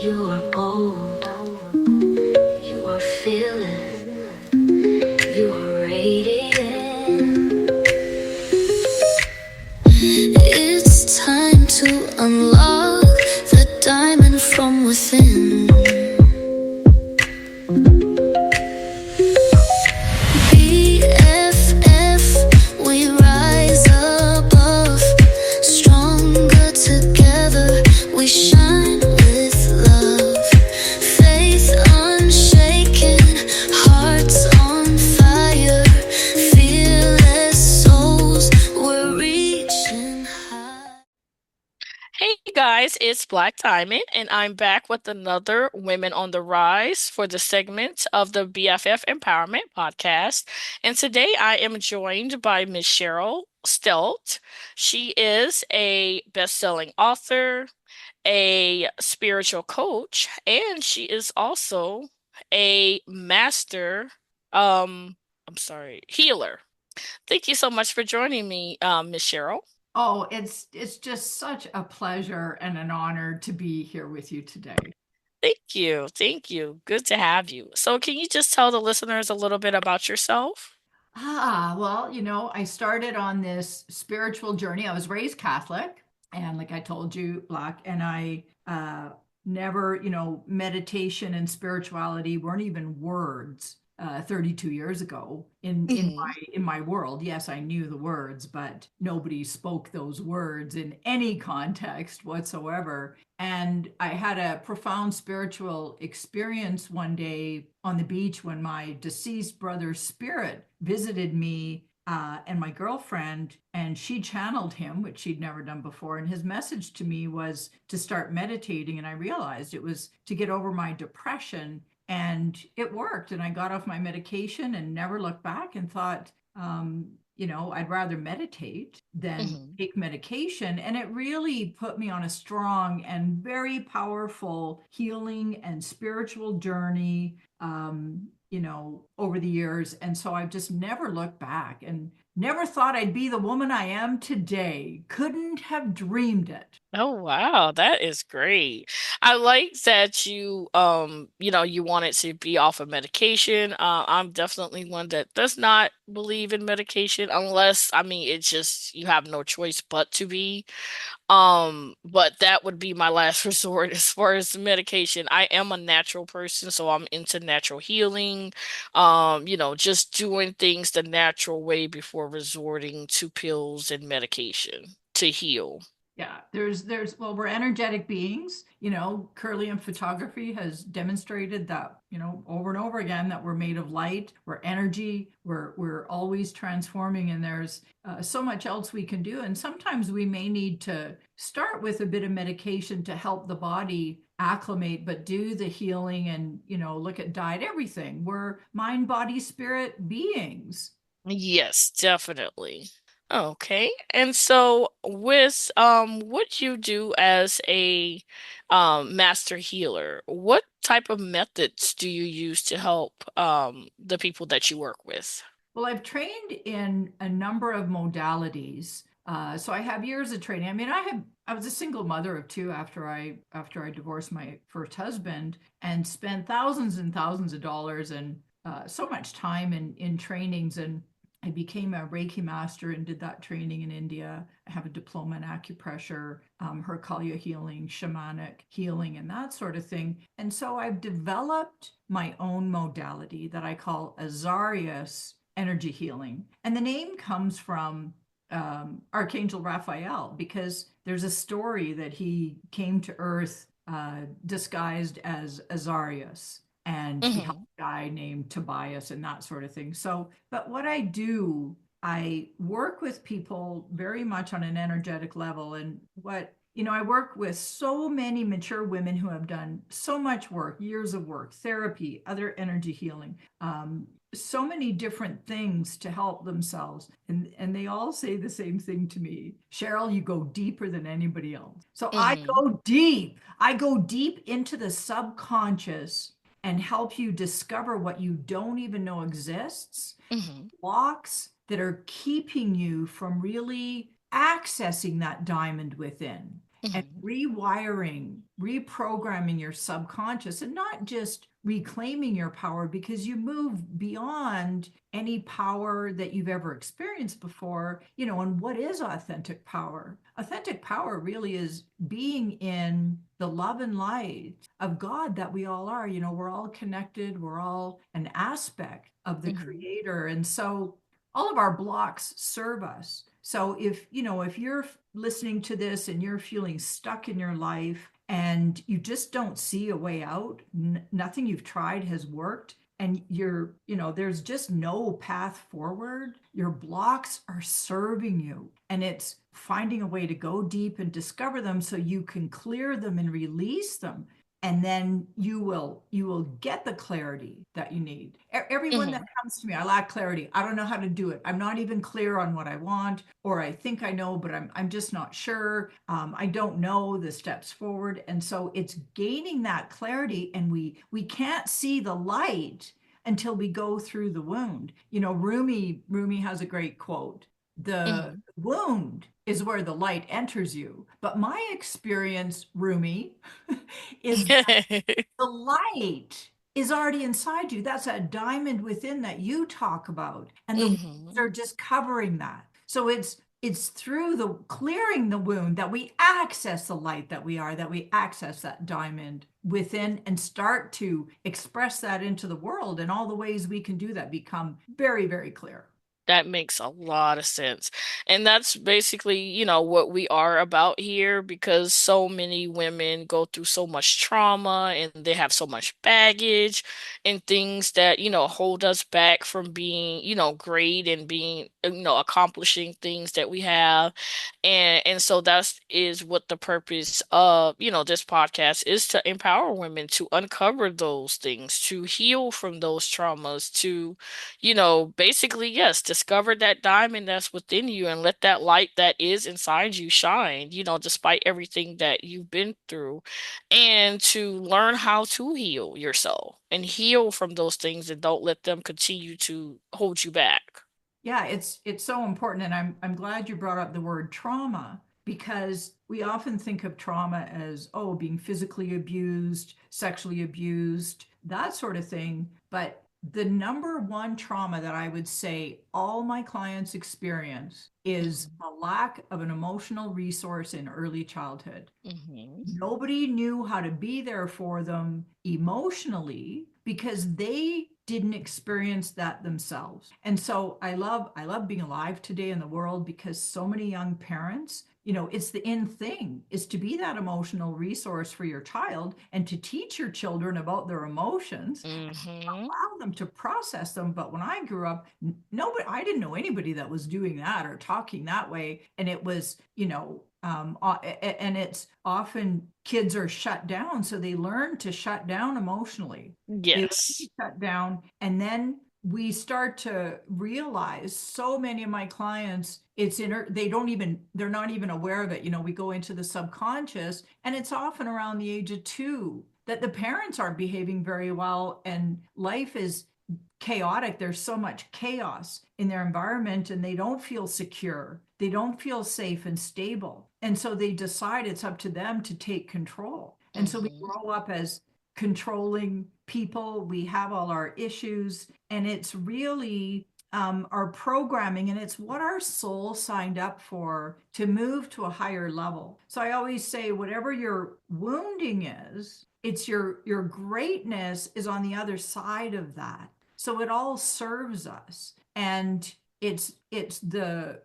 You are bold, you are fearless, you are radiant. It's time to unlock the diamond from within. BFF, we rise above, stronger together, we shine with love. Faith unshaken, hearts on fire, fearless souls, we're reaching high. Hey guys, it's Blaque Diamond, and I'm back with another Women on the Rise for the segment of the BFF Empowerment Podcast. And today I am joined by Miss Cheryl Stelte. She is a best-selling author, a spiritual coach, and she is also a master, um, healer. Thank you so much for joining me, Miss Cheryl. Oh, it's just such a pleasure and an honor to be here with you today. Thank you. Thank you. Good to have you. So, can you just tell the listeners a little bit about yourself? Well, I started on this spiritual journey. I was raised Catholic, and like I told you, Black, and I never, meditation and spirituality weren't even words 32 years ago in Hmm. my world. Yes, I knew the words, but nobody spoke those words in any context whatsoever. And I had a profound spiritual experience one day on the beach when my deceased brother's spirit visited me and my girlfriend, and she channeled him, which she'd never done before. And his message to me was to start meditating. And I realized it was to get over my depression. And it worked. And I got off my medication and never looked back and thought, I'd rather meditate than Hmm. take medication. And it really put me on a strong and very powerful healing and spiritual journey, over the years. And so I've just never looked back and never thought I'd be the woman I am today. Couldn't have dreamed it. Oh, wow, that is great. I like that you wanted to be off of medication. I'm definitely one that does not believe in medication unless, I mean, it's just you have no choice but to be. But that would be my last resort as far as the medication. I am a natural person, so I'm into natural healing. Just doing things the natural way before resorting to pills and medication to heal. Yeah, well, we're energetic beings. Kirlian photography has demonstrated that, over and over again, that we're made of light, we're energy, we're always transforming, and there's so much else we can do. And sometimes we may need to start with a bit of medication to help the body acclimate, but do the healing and, look at diet, everything. We're mind, body, spirit beings. Yes, definitely. Okay. And so with what you do as a master healer, what type of methods do you use to help the people that you work with? Well, I've trained in a number of modalities. So I have years of training. I mean, I was a single mother of two after I divorced my first husband and spent thousands and thousands of dollars and so much time in trainings. And I became a Reiki master and did that training in India. I have a diploma in acupressure, Hercalia healing, shamanic healing, and that sort of thing. And so I've developed my own modality that I call Azarius Energy Healing. And the name comes from Archangel Raphael because there's a story that he came to Earth disguised as Azarius and he helped Hmm. a guy named Tobias and that sort of thing. So, but what I do, I work with people very much on an energetic level. And I work with so many mature women who have done so much work, years of work, therapy, other energy healing, so many different things to help themselves. And they all say the same thing to me. Cheryl, you go deeper than anybody else. So I Hmm. go deep. I go deep into the subconscious and help you discover what you don't even know exists, Hmm. blocks that are keeping you from really accessing that diamond within. and Mhm. rewiring, reprogramming your subconscious, and not just reclaiming your power, because you move beyond any power that you've ever experienced before. And what is authentic power? Authentic power really is being in the love and light of God that we all are. We're all connected, we're all an aspect of the Mhm. creator. And so all of our blocks serve us. So if you're listening to this and you're feeling stuck in your life and you just don't see a way out, nothing you've tried has worked, and there's just no path forward, your blocks are serving you. And it's finding a way to go deep and discover them so you can clear them and release them, and then you will get the clarity that you need. Everyone that Mhm. comes to me, I lack clarity, I don't know how to do it, I'm not even clear on what I want, or I think I know, but I'm just not sure. I don't know the steps forward. And so it's gaining that clarity, and we can't see the light until we go through the wound. Rumi has a great quote: the Mhm. wound is where the light enters you. But my experience, Rumi, is the light is already inside you. That's a diamond within that you talk about. And the wounds are Mhm. just covering that. So it's through the clearing the wound that we access the light that we are, that we access that diamond within and start to express that into the world. And all the ways we can do that become very, very clear. That makes a lot of sense. And that's basically, what we are about here, because so many women go through so much trauma and they have so much baggage and things that, hold us back from being, great and being, accomplishing things that we have. And so that is what the purpose of, this podcast is: to empower women to uncover those things, to heal from those traumas, to basically, yes, discover that diamond that's within you and let that light that is inside you shine, despite everything that you've been through, and to learn how to heal yourself and heal from those things and don't let them continue to hold you back. Yeah, it's so important, and I'm glad you brought up the word trauma, because we often think of trauma as, oh, being physically abused, sexually abused, that sort of thing. But the number one trauma that I would say all my clients experience is Mhm. a lack of an emotional resource in early childhood. Mhm. Nobody knew how to be there for them emotionally because they didn't experience that themselves. And so I love being alive today in the world, because so many young parents, it's the in thing is to be that emotional resource for your child and to teach your children about their emotions, Mhm. allow them to process them. But when I grew up, nobody, I didn't know anybody that was doing that or talking that way. And it was, and it's often kids are shut down. So they learn to shut down emotionally. They learn to Yes. shut down. And then we start to realize, so many of my clients, they're not even aware of it. We go into the subconscious, and it's often around the age of 2 that the parents aren't behaving very well, and life is chaotic. There's so much chaos in their environment, and they don't feel secure. They don't feel safe and stable. And so they decide it's up to them to take control. And so we Mhm. grow up as controlling people. We have all our issues, and it's really our programming, and it's what our soul signed up for, to move to a higher level. So I always say, whatever your wounding is, it's your greatness is on the other side of that. So it all serves us. And it's the,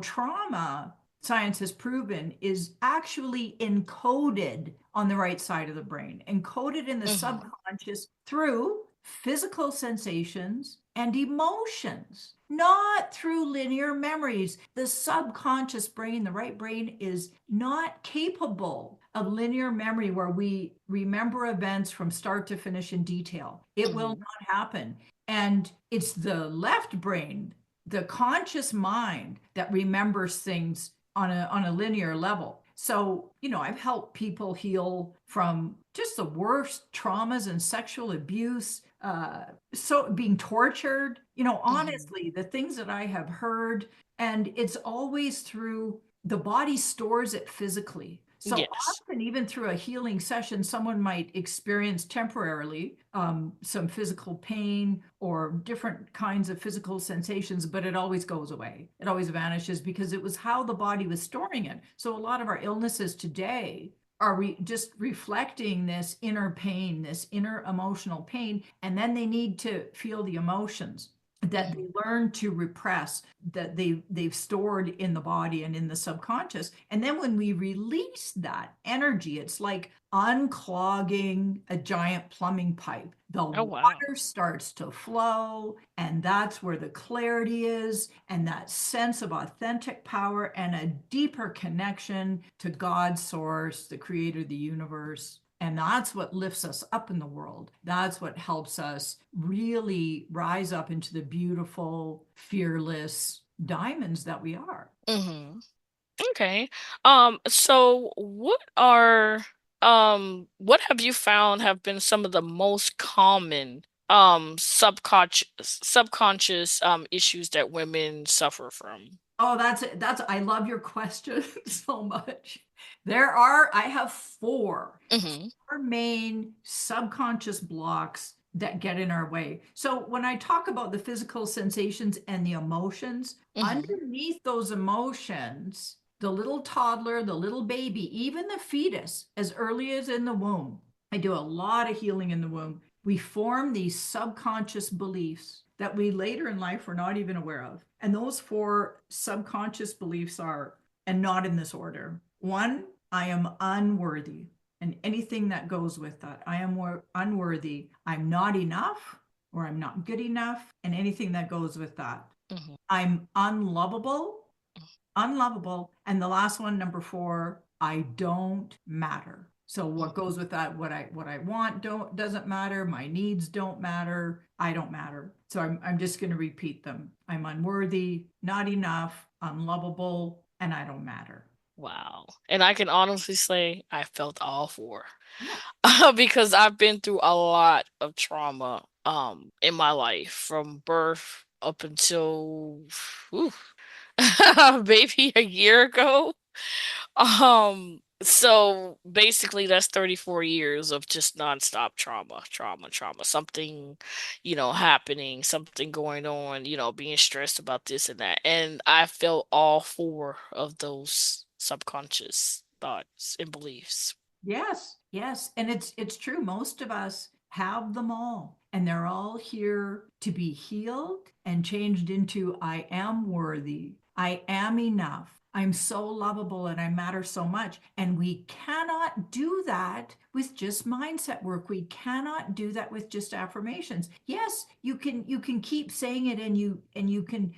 trauma, science has proven, is actually encoded on the right side of the brain, encoded in the Mhm. subconscious through physical sensations and emotions, not through linear memories. The subconscious brain, the right brain, is not capable of linear memory where we remember events from start to finish in detail. It will Mhm. not happen. And it's the left brain, the conscious mind, that remembers things on a linear level. So, I've helped people heal from just the worst traumas and sexual abuse, so being tortured, Mhm. honestly, the things that I have heard. And it's always through the body stores it physically. So Yes. often, even through a healing session, someone might experience temporarily some physical pain or different kinds of physical sensations, but it always goes away. It always vanishes because it was how the body was storing it. So a lot of our illnesses today are just reflecting this inner pain, this inner emotional pain, and then they need to feel the emotions that they Mhm. learn to repress, that they've stored in the body and in the subconscious. And then when we release that energy, it's like unclogging a giant plumbing pipe. The Oh, wow. water starts to flow, and that's where the clarity is, and that sense of authentic power and a deeper connection to God's source, the creator of the universe. And that's what lifts us up in the world. That's what helps us really rise up into the beautiful, fearless diamonds that we are. Hmm. Okay. So what have you found have been some of the most common subconscious issues that women suffer from? Oh, I love your question so much. I have Hmm. four main subconscious blocks that get in our way. So when I talk about the physical sensations and the emotions, Hmm. underneath those emotions, the little toddler, the little baby, even the fetus, as early as in the womb, I do a lot of healing in the womb. We form these subconscious beliefs that we later in life we're not even aware of. And those four subconscious beliefs are, and not in this order. One, I am unworthy, and anything that goes with that. I am unworthy. I'm not enough, or I'm not good enough, and anything that goes with that. Hmm. I'm unlovable. And the last one, number four, I don't matter. So what goes with that? What I want doesn't matter. My needs don't matter. I don't matter. So I'm just going to repeat them. I'm unworthy, not enough, unlovable, and I don't matter. Wow. And I can honestly say I felt all four. Yeah. Because I've been through a lot of trauma in my life from birth up until whew, maybe a year ago. So basically that's 34 years of just nonstop trauma. Something, happening, something going on, being stressed about this and that. And I felt all four of those subconscious thoughts and beliefs. Yes, yes, and it's true. Most of us have them all, and they're all here to be healed and changed into I am worthy. I am enough. I'm so lovable and I matter so much. And we cannot do that with just mindset work. We cannot do that with just affirmations. Yes, you can keep saying it, and you can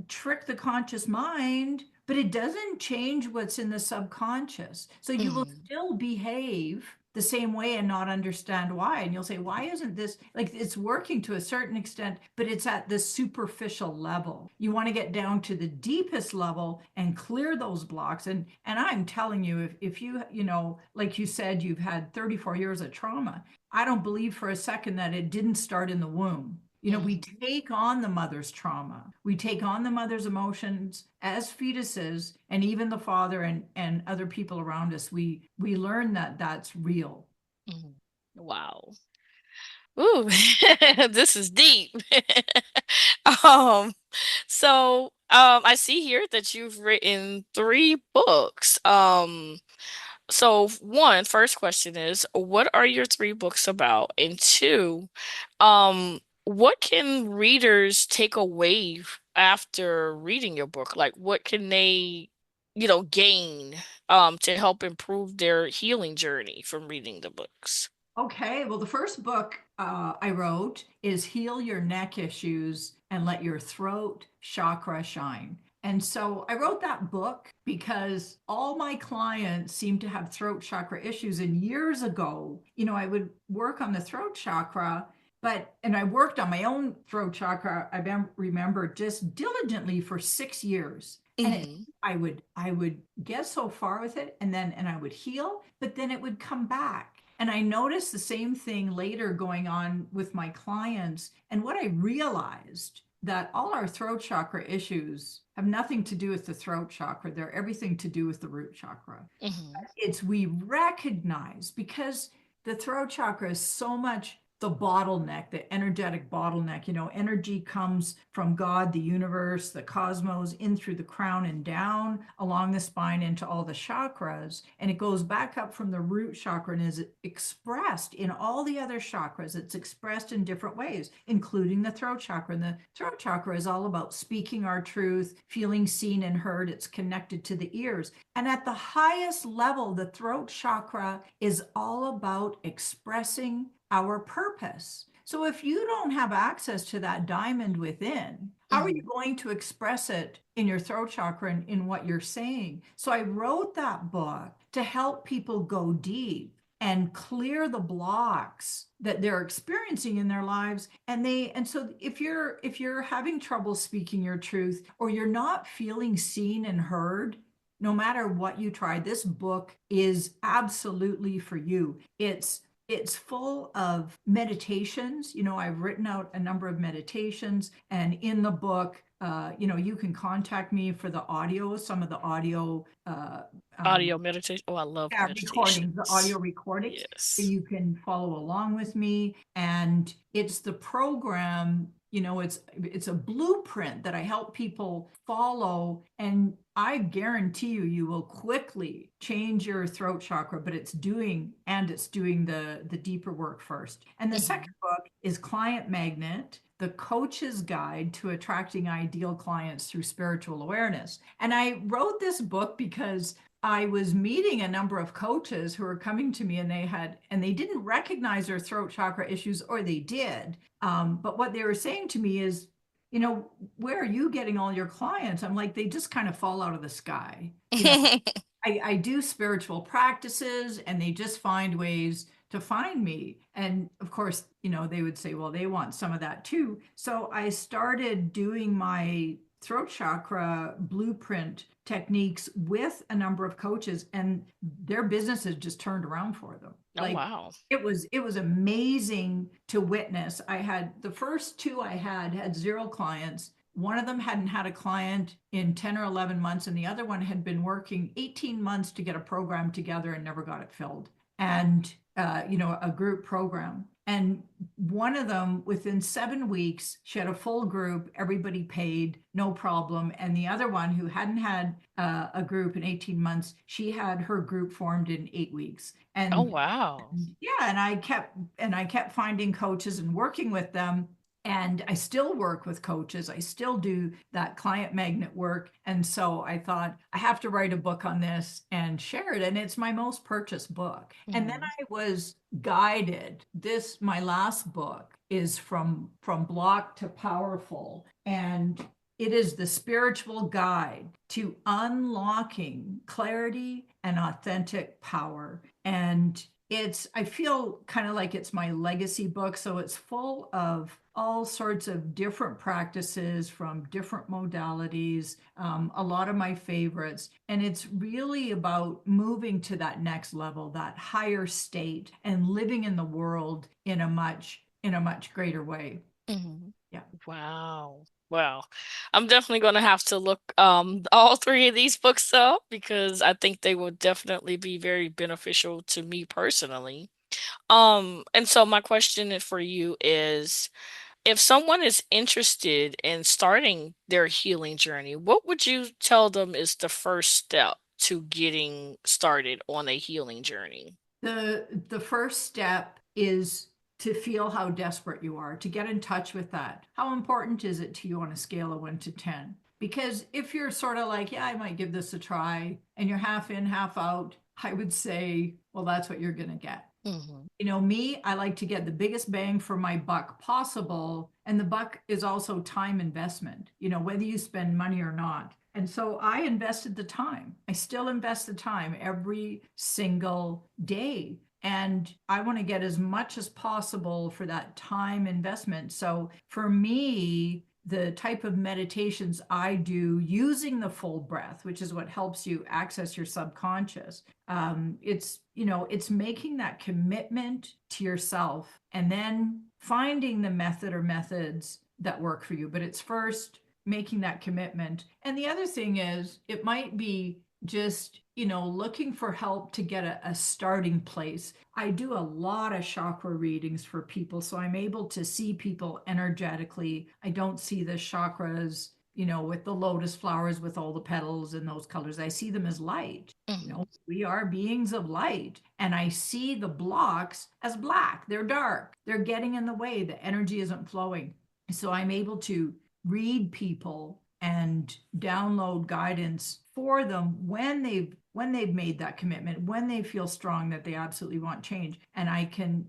trick the conscious mind, but it doesn't change what's in the subconscious. So you will Mhm. still behave the same way and not understand why. And you'll say, why isn't this like it's working to a certain extent, but it's at the superficial level. You want to get down to the deepest level and clear those blocks. And I'm telling you, if you, like you said, you've had 34 years of trauma, I don't believe for a second that it didn't start in the womb. We Mhm. take on the mother's trauma. We take on the mother's emotions as fetuses, and even the father and other people around us. We learn that that's real. Mhm. Wow. Ooh, this is deep. Um, I see here that you've written three books. So first question is, what are your three books about? And two, what can readers take away after reading your book? Like, what can they, gain, to help improve their healing journey from reading the books? Okay, well, the first book I wrote is Heal Your Neck Issues and Let Your Throat Chakra Shine. And so I wrote that book because all my clients seem to have throat chakra issues. And years ago, I would work on the throat chakra, and I worked on my own throat chakra, remember, just diligently for 6 years. Hmm. I would get so far with it, and I would heal, but then it would come back. And I noticed the same thing later going on with my clients. And what I realized that all our throat chakra issues have nothing to do with the throat chakra. They're everything to do with the root chakra. It's we recognize, because the throat chakra is so much the bottleneck, the energetic bottleneck. Energy comes from God, the universe, the cosmos, in through the crown and down along the spine into all the chakras. And it goes back up from the root chakra and is expressed in all the other chakras. It's expressed in different ways, including the throat chakra. And the throat chakra is all about speaking our truth, feeling seen and heard. It's connected to the ears. And at the highest level, the throat chakra is all about expressing our purpose. So if you don't have access to that diamond within, how are you going to express it in your throat chakra and in what you're saying? So I wrote that book to help people go deep and clear the blocks that they're experiencing in their lives. And so if you're having trouble speaking your truth, or you're not feeling seen and heard, no matter what you try, this book is absolutely for you. It's full of meditations. I've written out a number of meditations, and in the book, you can contact me for the audio, some of the audio, Audio meditation. Oh, I love recordings, the audio meditations. recordings. So Yes. you can follow along with me, and it's the program. It's a blueprint that I help people follow, and I guarantee you will quickly change your throat chakra, but it's doing the deeper work first. And the second book is Client Magnet: The Coach's Guide to Attracting Ideal Clients Through Spiritual Awareness. And I wrote this book because I was meeting a number of coaches who were coming to me, and they didn't recognize their throat chakra issues, or they did. But what they were saying to me is, where are you getting all your clients? I'm like, they just kind of fall out of the sky. I do spiritual practices, and they just find ways to find me. And of course, they would say, well, they want some of that too. So I started doing my throat chakra blueprint techniques with a number of coaches, and their businesses just turned around for them. Oh, wow. It was amazing to witness. I had the first two I had 0 clients. One of them hadn't had a client in 10 or 11 months, and the other one had been working 18 months to get a program together and never got it filled. And a group program. And one of them, within 7 weeks, she had a full group, everybody paid, no problem. And the other one, who hadn't had a group in 18 months, she had her group formed in 8 weeks. And Oh, wow. yeah, and I kept finding coaches and working with them. And I still work with coaches. I still do that client magnet work. And so I thought, I have to write a book on this and share it. And it's my most purchased book. And then I was guided. My last book is from Block to Powerful. And it is the spiritual guide to unlocking clarity and authentic power. And I feel kind of like it's my legacy book. So it's full of all sorts of different practices from different modalities, a lot of my favorites. And it's really about moving to that next level, that higher state, and living in the world in a much greater way. Yeah. Wow. Well, I'm definitely going to have to look all 3 of these books up, because I think they will definitely be very beneficial to me personally. And so my question for you is, if someone is interested in starting their healing journey, what would you tell them is the first step to getting started on a healing journey? The first step is to feel how desperate you are, to get in touch with that. How important is it to you on a scale of 1 to 10? Because if you're sort of like, yeah, I might give this a try, and you're half in, half out, I would say, well, that's what you're going to get. Me, I like to get the biggest bang for my buck possible. And the buck is also time investment, whether you spend money or not. And so I invested the time. I still invest the time every single day. And I want to get as much as possible for that time investment. So for me, the type of meditations I do using the full breath, which is what helps you access your subconscious. It's making that commitment to yourself, and then finding the method or methods that work for you. But it's first making that commitment. And the other thing is, it might be just, looking for help to get a starting place. I do a lot of chakra readings for people, so I'm able to see people energetically. I don't see the chakras, with the lotus flowers with all the petals and those colors. I see them as light. We are beings of light, and I see the blocks as black. They're dark. They're getting in the way. The energy isn't flowing. So I'm able to read people and download guidance for them when they've made that commitment, when they feel strong that they absolutely want change. And I can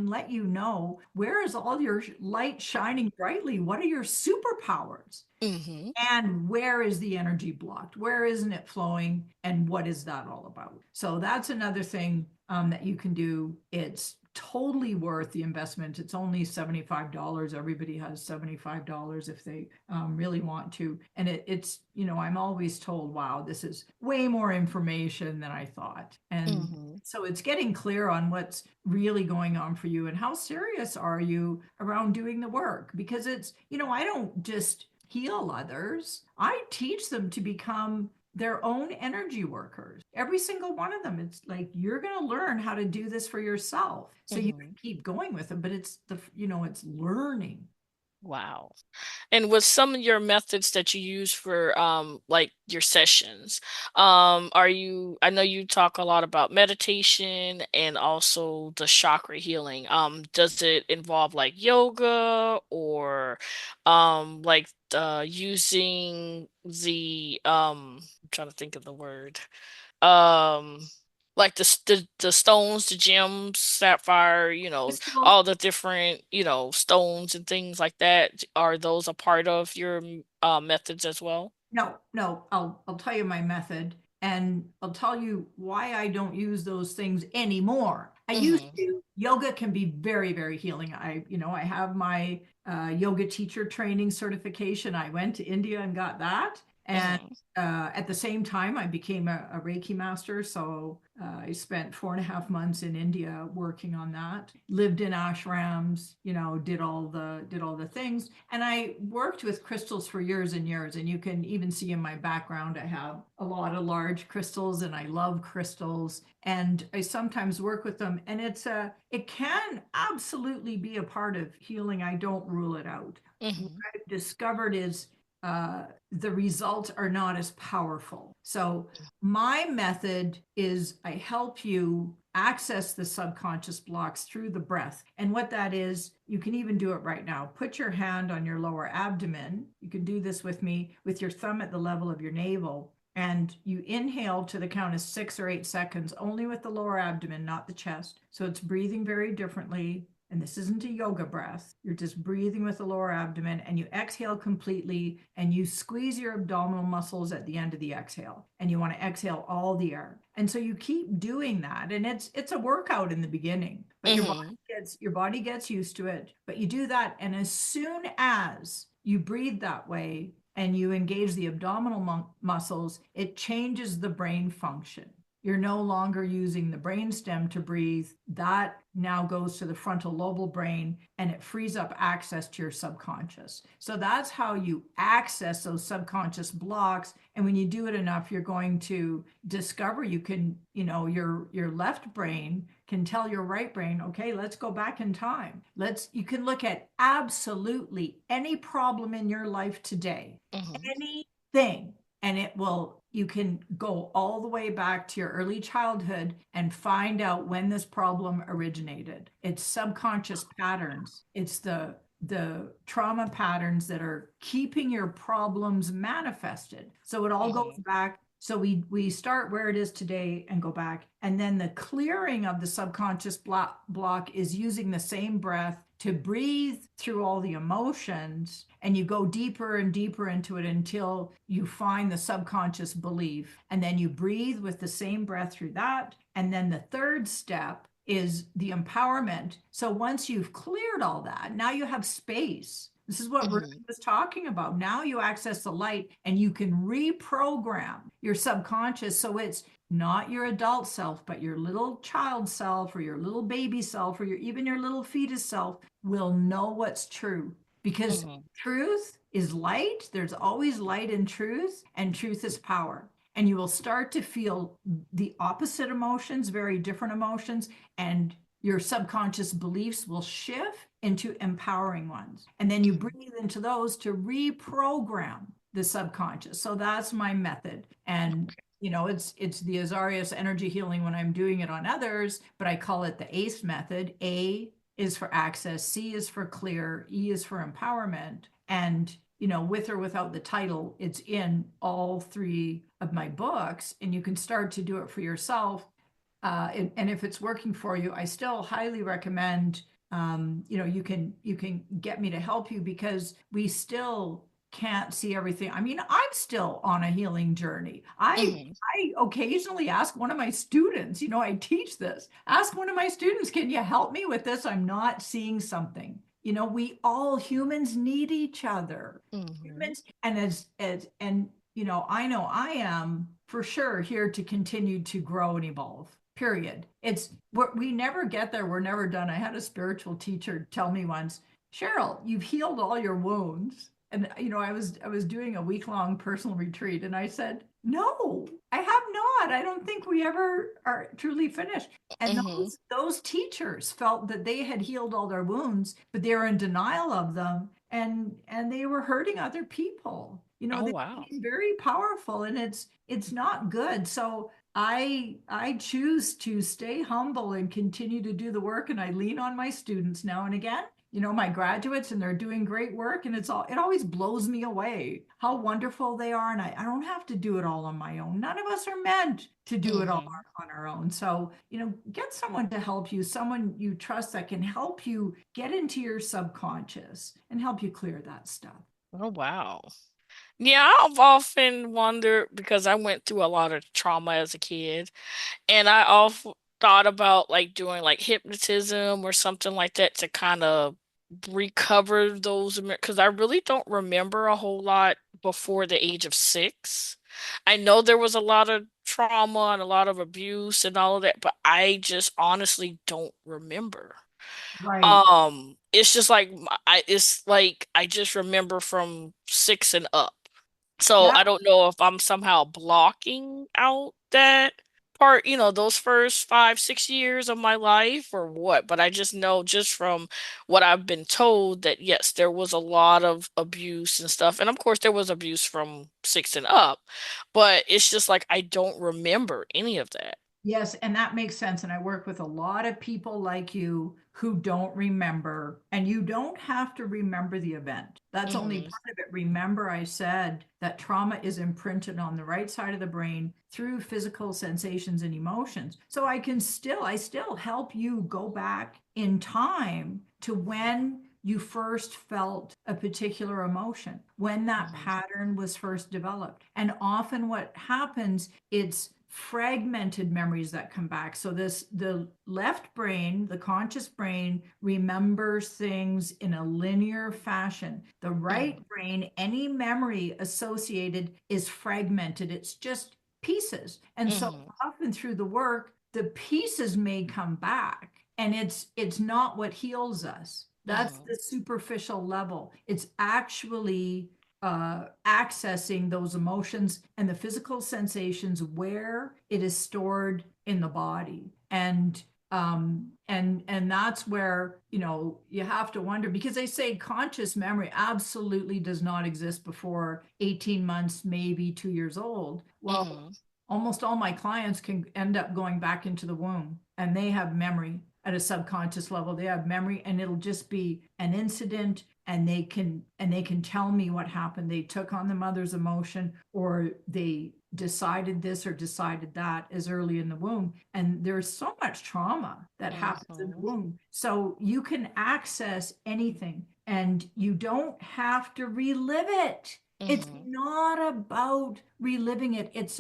let you know, where is all your light shining brightly? What are your superpowers? Mm-hmm. And where is the energy blocked? Where isn't it flowing? And what is that all about? So that's another thing that you can do. It's totally worth the investment. It's only $75. Everybody has $75 if they really want to. And it's, I'm always told, wow, this is way more information than I thought. And so it's getting clear on what's really going on for you and how serious are you around doing the work? Because it's, I don't just heal others. I teach them to become their own energy workers. Every single one of them. It's like, you're going to learn how to do this for yourself. So you can keep going with it, but it's it's learning. Wow. And with some of your methods that you use for like your sessions, I know you talk a lot about meditation and also the chakra healing. Does it involve like yoga or like using the I'm trying to think of the word. Um like the stones, the gems, sapphire, Crystal, all the different, stones and things like that. Are those a part of your methods as well? no, I'll tell you my method, and I'll tell you why I don't use those things anymore. I used Mm-hmm. to. Yoga can be very, very healing. I have my yoga teacher training certification. I went to India and got that. And Mm-hmm. at the same time, I became a Reiki master. So I spent 4.5 months in India working on that. Lived in ashrams, did all the things. And I worked with crystals for years and years. And you can even see in my background, I have a lot of large crystals, and I love crystals. And I sometimes work with them, and it can absolutely be a part of healing. I don't rule it out. What Mm-hmm. I've discovered is the results are not as powerful. So my method is, I help you access the subconscious blocks through the breath. And what that is, you can even do it right now. Put your hand on your lower abdomen. You can do this with me with your thumb at the level of your navel. And you inhale to the count of 6 or 8 seconds, only with the lower abdomen, not the chest. So it's breathing very differently. And this isn't a yoga breath. You're just breathing with the lower abdomen, and you exhale completely, and you squeeze your abdominal muscles at the end of the exhale. And you want to exhale all the air. And so you keep doing that. And it's a workout in the beginning, but Mm-hmm. your body gets used to it. But you do that, and as soon as you breathe that way and you engage the abdominal muscles, it changes the brain function. You're no longer using the brain stem to breathe. That now goes to the frontal lobal brain, and it frees up access to your subconscious. So that's how you access those subconscious blocks. And when you do it enough, you're going to discover you can, your left brain can tell your right brain, okay, let's go back in time. You can look at absolutely any problem in your life today, Mm-hmm. anything, and you can go all the way back to your early childhood and find out when this problem originated. It's subconscious patterns. It's the trauma patterns that are keeping your problems manifested. So it all goes Mm-hmm. back. So we start where it is today and go back. And then the clearing of the subconscious block is using the same breath to breathe through all the emotions, and you go deeper and deeper into it until you find the subconscious belief, and then you breathe with the same breath through that. And then the third step is the empowerment. So once you've cleared all that, now you have space. This is what Ruth Mm-hmm. was talking about. Now you access the light, and you can reprogram your subconscious, so it's not your adult self, but your little child self, or your little baby self, or even your little fetus self will know what's true. because Mhm. truth is light. There's always light in truth, and truth is power. And you will start to feel the opposite emotions, very different emotions, and your subconscious beliefs will shift into empowering ones. And then you Mhm. breathe into those to reprogram the subconscious. So that's my method. And it's the Azarius Energy Healing when I'm doing it on others, but I call it the ACE method. A is for access, C is for clear, E is for empowerment. And with or without the title, it's in all three of my books, and you can start to do it for yourself. And if it's working for you, I still highly recommend. You can get me to help you, because we still can't see everything. I mean, I'm still on a healing journey. I Mhm. I occasionally ask one of my students, I teach this. Ask one of my students, can you help me with this? I'm not seeing something. We all humans need each other. Mhm. Humans, and I know I am for sure here to continue to grow and evolve. Period. We never get there. We're never done. I had a spiritual teacher tell me once, Cheryl, you've healed all your wounds. And I was doing a week-long personal retreat, and I said, no, I have not. I don't think we ever are truly finished. And Mhm. those teachers felt that they had healed all their wounds, but they were in denial of them, and they were hurting other people. Oh, They wow. became very powerful, and it's not good. So I choose to stay humble and continue to do the work, and I lean on my students now and again, my graduates, and they're doing great work, and it always blows me away how wonderful they are. And I don't have to do it all on my own. None of us are meant to do it all Mhm. on our own. So, get someone to help you, someone you trust that can help you get into your subconscious and help you clear that stuff. Oh, wow. Yeah, I've often wondered because I went through a lot of trauma as a kid, and I often thought about like doing like hypnotism or something like that to kind of recover those, because I really don't remember a whole lot before the age of 6. I know there was a lot of trauma and a lot of abuse and all of that, but I just honestly don't remember. Right. It's just like it's like I just remember from 6 and up. So Yeah. I don't know if I'm somehow blocking out that part, those first 5, 6 years of my life or what. But I just know just from what I've been told that yes, there was a lot of abuse and stuff. And of course there was abuse from 6 and up, but it's just like I don't remember any of that. Yes, and that makes sense. And I work with a lot of people like you who don't remember, and you don't have to remember the event. That's only Hmm. part of it. Remember, I said that trauma is imprinted on the right side of the brain through physical sensations and emotions. So I still help you go back in time to when you first felt a particular emotion, when that Hmm. pattern was first developed. And often what happens, it's fragmented memories that come back. So the left brain, the conscious brain, remembers things in a linear fashion. The right Hmm. brain, any memory associated is fragmented. It's just pieces. And so Hmm. often through the work, the pieces may come back, and it's not what heals us. That's Hmm. the superficial level. It's actually accessing those emotions and the physical sensations where it is stored in the body. And that's where you have to wonder, because they say conscious memory absolutely does not exist before 18 months, maybe 2 years old. Well, Hmm. almost all my clients can end up going back into the womb, and they have memory at a subconscious level. They have memory, and it'll just be an incident, and they can tell me what happened. They took on the mother's emotion, or they decided this or decided that as early in the womb. And there's so much trauma that happens in the Hmm. womb. So you can access anything, and you don't have to relive it. It's Hmm. not about reliving it. It's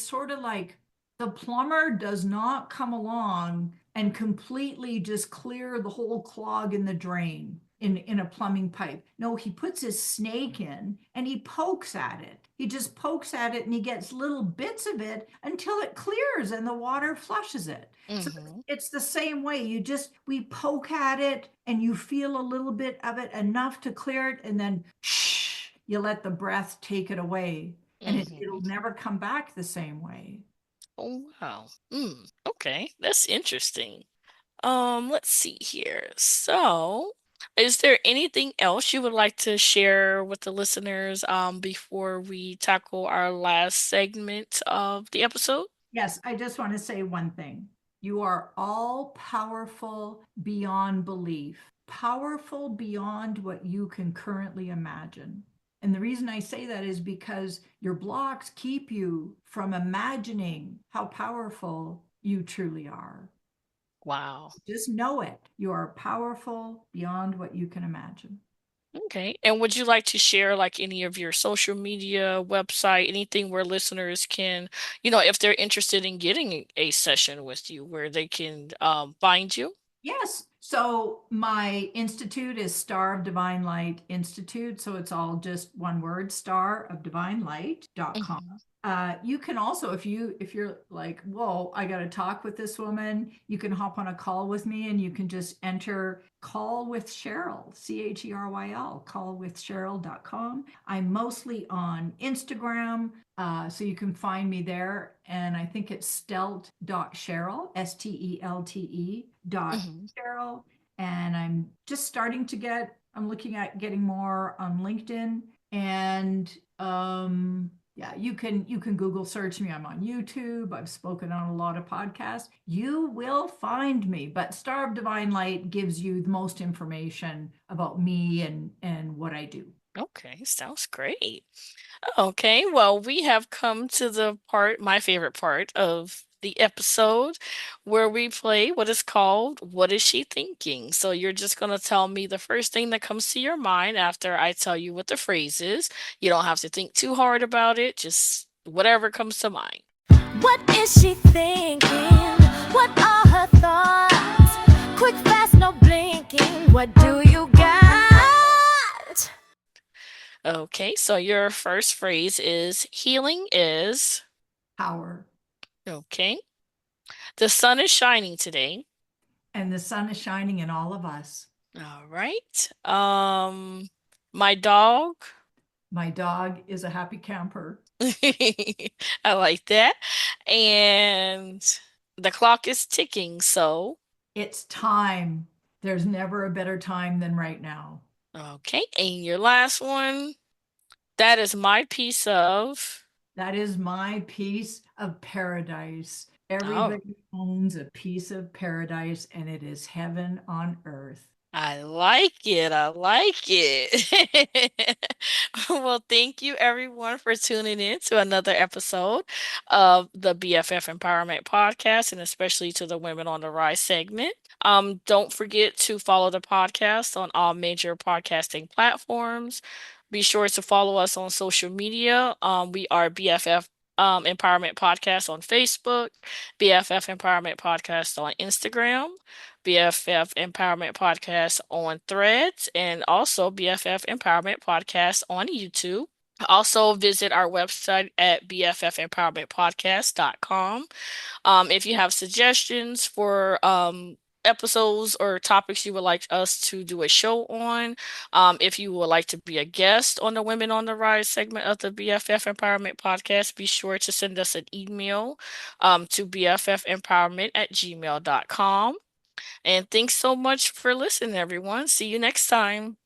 sort of like the plumber does not come along and completely just clear the whole clog in the drain. in a plumbing pipe. No, he puts his snake in and he pokes at it. He just pokes at it and he gets little bits of it until it clears and the water flushes it. So Mm-hmm. it's the same way. We poke at it and you feel a little bit of it enough to clear it, and then shh, you let the breath take it away, and it'll Mm-hmm. never come back the same way. Oh, wow. Okay, that's interesting. Let's see here. So, is there anything else you would like to share with the listeners before we tackle our last segment of the episode? Yes, I just want to say one thing. You are all powerful beyond belief, powerful beyond what you can currently imagine. And the reason I say that is because your blocks keep you from imagining how powerful you truly are. Wow. Just know it. You are powerful beyond what you can imagine. Okay. And would you like to share like any of your social media, website, anything where listeners can, if they're interested in getting a session with you, where they can find you? Yes. So my institute is Star of Divine Light Institute. So it's all just one word, starofdivinelight.com. Mhm. You can also, if you're like, whoa, I got to talk with this woman, you can hop on a call with me and you can just enter call with Cheryl, Cheryl, callwithcheryl.com. I'm mostly on Instagram, so you can find me there. And I think it's stelt.cheryl, Stelte dot Mhm. Cheryl. And I'm looking at getting more on LinkedIn. And yeah, you can Google search me. I'm on YouTube. I've spoken on a lot of podcasts. You will find me. But Star of Divine Light gives you the most information about me and what I do. Okay, sounds great. Okay, well, we have come to the part, my favorite part of the episode, where we play what is called What Is She Thinking? So you're just going to tell me the first thing that comes to your mind after I tell you what the phrase is. You don't have to think too hard about it, just whatever comes to mind. What is she thinking? What are her thoughts? Quick, fast, no blinking. What do you got? Okay, so your first phrase is healing is. Power. Okay, the sun is shining today. And the sun is shining in all of us. All right. My dog. My dog is a happy camper. I like that. And the clock is ticking, so It's time. There's never a better time than right now. okay. And your last one, that is my piece of. That is my piece of paradise. Oh, Everybody owns a piece of paradise, and it is heaven on earth. I like it. I like it. Well, thank you everyone for tuning in to another episode of the BFF Empowerment Podcast, and especially to the Women on the Rise segment. Don't forget to follow the podcast on all major podcasting platforms. Be sure to follow us on social media. We are BFF Empowerment Podcast on Facebook, BFF Empowerment Podcast on Instagram, BFF Empowerment Podcast on Threads, and also BFF Empowerment Podcast on YouTube. Also, visit our website at bffempowermentpodcast.com. If you have suggestions for episodes or topics you would like us to do a show on, if you would like to be a guest on the Women on the Rise segment of the BFF Empowerment Podcast, be sure to send us an email to bffempowerment@gmail.com. And thanks so much for listening, everyone. See you next time.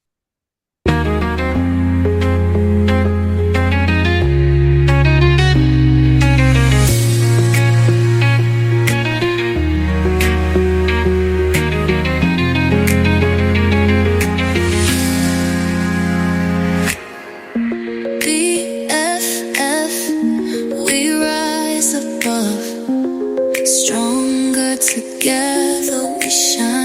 BFF, we rise above, stronger together we shine.